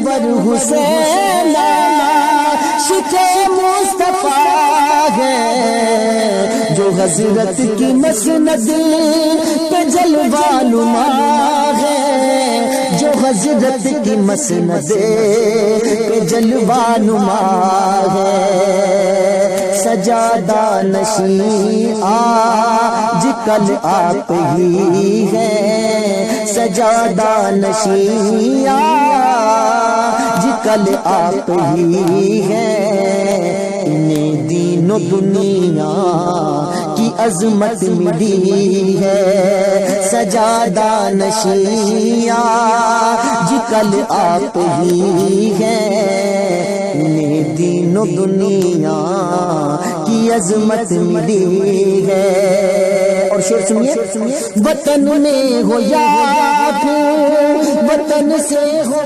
منور حسین عاشق مصطفیٰ ہے، جو حضرت کی مسند پہ جلوہ نما ہے، جو حضرت کی مسند پہ جلوہ نما ہے۔ سجادہ نشین آج کل آپ ہی ہیں، سجادہ نشین آج کل آپ ہی ہیں، انہیں دین و دنیا کی عظمت ملی ہے، سجادہ نشین آج کل آپ ہی ہیں، انہیں دین و دنیا کی عظمت ملی ہے۔ اور شعر سنیے، وطن میں ہو یا پھر وطن سے ہو